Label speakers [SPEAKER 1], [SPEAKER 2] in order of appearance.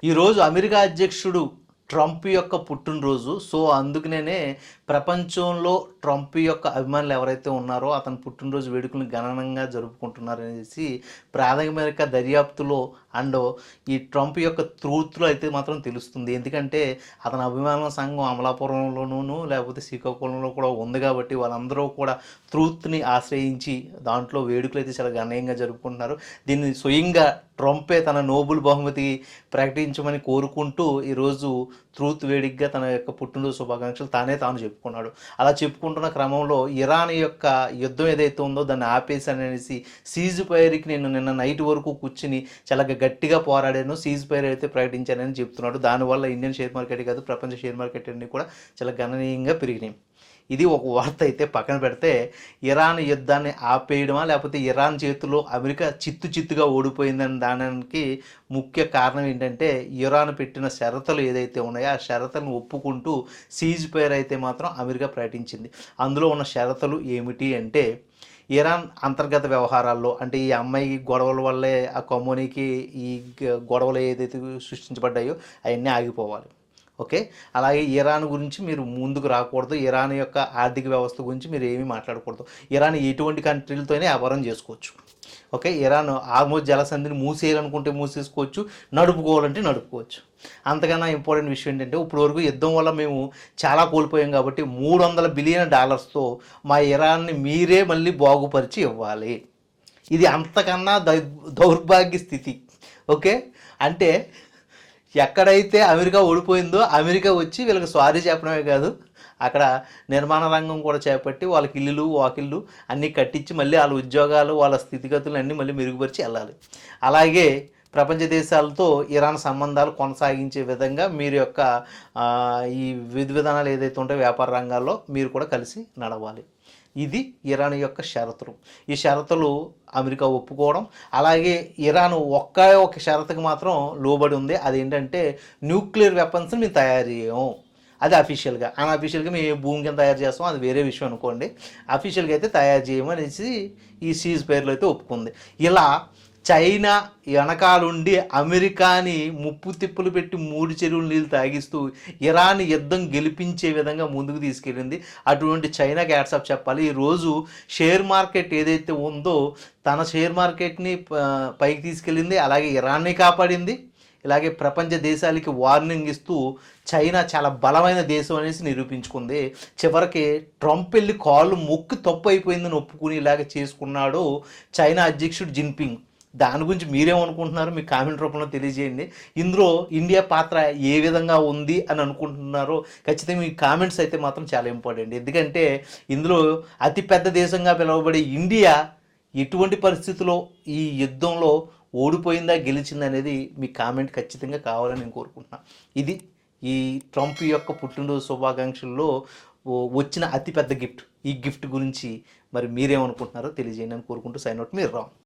[SPEAKER 1] ఈరోజు అమెరికా అధ్యక్షుడు ట్రంప్ యొక్క పుట్టినరోజు. సో అందుకనే ప్రపంచంలో ట్రంప్ యొక్క అభిమానులు ఎవరైతే ఉన్నారో అతని పుట్టినరోజు వేడుకలను ఘనంగా జరుపుకుంటున్నారనేసి ప్రాథమిక దర్యాప్తులో అండ్ ఈ ట్రంప్ యొక్క ట్రూత్లో అయితే మాత్రం తెలుస్తుంది. ఎందుకంటే అతని అభిమానుల సంఘం అమలాపురంలోనూ లేకపోతే శ్రీకాకుళంలో కూడా ఉంది కాబట్టి వాళ్ళందరూ కూడా ట్రూత్ని ఆశ్రయించి దాంట్లో వేడుకలు అయితే చాలా ఘనంగా జరుపుకుంటున్నారు. దీన్ని స్వయంగా ట్రంపే తన నోబెల్ బహుమతి ప్రకటించమని కోరుకుంటూ ఈరోజు ట్రూత్ వేడిగ్గా తన యొక్క పుట్టినరోజు శుభాకాంక్షలు తాను చెప్పుకున్నాడు. అలా చెప్పుకుంటున్న క్రమంలో ఇరాన్ యొక్క యుద్ధం ఏదైతే ఉందో దాన్ని ఆపేసాననేసి సీజ్ ఫైర్కి నేను నిన్న నైట్ వరకు కూర్చుని చాలా గట్టిగా పోరాడాను, సీజ్ ఫైర్ అయితే ప్రకటించానని చెప్తున్నాడు. దానివల్ల ఇండియన్ షేర్ మార్కెట్ కాదు ప్రపంచ షేర్ మార్కెట్ అన్నీ కూడా చాలా గణనీయంగా పెరిగినాయి. ఇది ఒక వార్త అయితే పక్కన పెడితే, ఇరాన్ యుద్ధాన్ని ఆపేయడమా లేకపోతే ఇరాన్ చేతిలో అమెరికా చిత్తుగా ఓడిపోయిందని దానికి ముఖ్య కారణం ఏంటంటే ఇరాన్ పెట్టిన షరతులు ఏదైతే ఉన్నాయో ఆ షరతులను ఒప్పుకుంటూ సీజ్ ఫైర్ అయితే మాత్రం అమెరికా ప్రకటించింది. అందులో ఉన్న షరతులు ఏమిటి అంటే, ఇరాన్ అంతర్గత వ్యవహారాల్లో అంటే ఈ అమ్మాయి గొడవల వల్లే ఆ కమ్యూనికి ఈ గొడవలు ఏదైతే సృష్టించబడ్డాయో అవన్నీ ఆగిపోవాలి. ఓకే, అలాగే ఇరాన్ గురించి మీరు ముందుకు రాకూడదు, ఇరాన్ యొక్క ఆర్థిక వ్యవస్థ గురించి మీరు ఏమీ మాట్లాడకూడదు, ఇరాన్ ఎటువంటి కంట్రీలతోనే వ్యాపారం చేసుకోవచ్చు. ఓకే, ఇరాన్ హార్మోజ్ జలసంధిని మూసేయాలనుకుంటే మూసేసుకోవచ్చు, నడుపుకోవాలంటే నడుపుకోవచ్చు. అంతకన్నా ఇంపార్టెంట్ విషయం ఏంటంటే ఇప్పటి వరకు యుద్ధం వల్ల మేము చాలా కోల్పోయాం కాబట్టి $300 బిలియన్ మా ఇరాన్ని మీరే మళ్ళీ బాగుపరిచి ఇవ్వాలి. ఇది అంతకన్నా దౌర్భాగ్య స్థితి. ఓకే, అంటే ఎక్కడైతే అమెరికా ఓడిపోయిందో అమెరికా వచ్చి వీళ్ళకి సారీ చెప్పడమే కాదు, అక్కడ నిర్మాణ రంగం కూడా చేపట్టి వాళ్ళకి ఇల్లులు వాకిళ్ళు అన్నీ కట్టించి మళ్ళీ వాళ్ళ ఉద్యోగాలు వాళ్ళ స్థితిగతులు అన్నీ మళ్ళీ మెరుగుపరిచి వెళ్ళాలి. అలాగే ప్రపంచ దేశాలతో ఇరాన్ సంబంధాలు కొనసాగించే విధంగా మీరు యొక్క ఈ విధానాలు ఏదైతే ఉంటాయో వ్యాపార రంగాల్లో మీరు కూడా కలిసి నడవాలి. ఇది ఇరాన్ యొక్క షరతులు. ఈ షరతులు అమెరికా ఒప్పుకోవడం, అలాగే ఇరాన్ ఒక షరతుకు మాత్రం లోబడి ఉంది. అదేంటంటే న్యూక్లియర్ వెపన్స్ని మేము తయారు చేయము. అది అఫీషియల్గా, అన్అఫీషియల్గా మేము భూమి కింద తయారు చేస్తాం, అది వేరే విషయం అనుకోండి. అఫీషియల్గా అయితే తయారు చేయము అనేసి ఈ సీజ్ ఫైర్లో అయితే ఒప్పుకుంది. ఇలా చైనా వెనకాలుండి అమెరికాని ముప్పు తిప్పులు పెట్టి 3 చెరువులు నీళ్ళు తాగిస్తూ ఇరాన్ యుద్ధం గెలిపించే విధంగా ముందుకు తీసుకెళ్ళింది. అటువంటి చైనాకి హ్యాట్సాప్ చెప్పాలి. ఈరోజు షేర్ మార్కెట్ ఏదైతే ఉందో తన షేర్ మార్కెట్ని పైకి తీసుకెళ్ళింది, అలాగే ఇరాన్ని కాపాడింది. ఇలాగే ప్రపంచ దేశాలకి వార్నింగ్ ఇస్తూ చైనా చాలా బలమైన దేశం అనేసి నిరూపించుకుంది. చివరికి ట్రంప్ వెళ్ళి కాళ్ళు మొక్కి తప్పు అయిపోయిందని ఒప్పుకుని ఇలాగ చేసుకున్నాడు చైనా అధ్యక్షుడు జిన్పింగ్. దాని గురించి మీరేమనుకుంటున్నారు మీ కామెంట్ రూపంలో తెలియజేయండి. ఇందులో ఇండియా పాత్ర ఏ విధంగా ఉంది అని అనుకుంటున్నారో ఖచ్చితంగా మీ కామెంట్స్ అయితే మాత్రం చాలా ఇంపార్టెంట్. ఎందుకంటే ఇందులో అతిపెద్ద దేశంగా పిలువబడే ఇండియా ఎటువంటి పరిస్థితుల్లో ఈ యుద్ధంలో ఓడిపోయిందా గెలిచిందా అనేది మీ కామెంట్ ఖచ్చితంగా కావాలని నేను కోరుకుంటున్నాను. ఇది ఈ ట్రంప్ యొక్క పుట్టినరోజు శుభాకాంక్షల్లో వచ్చిన అతిపెద్ద గిఫ్ట్. ఈ గిఫ్ట్ గురించి మరి మీరేమనుకుంటున్నారో తెలియజేయండి అని కోరుకుంటూ సైన్ అవుట్ మీరు రామ్.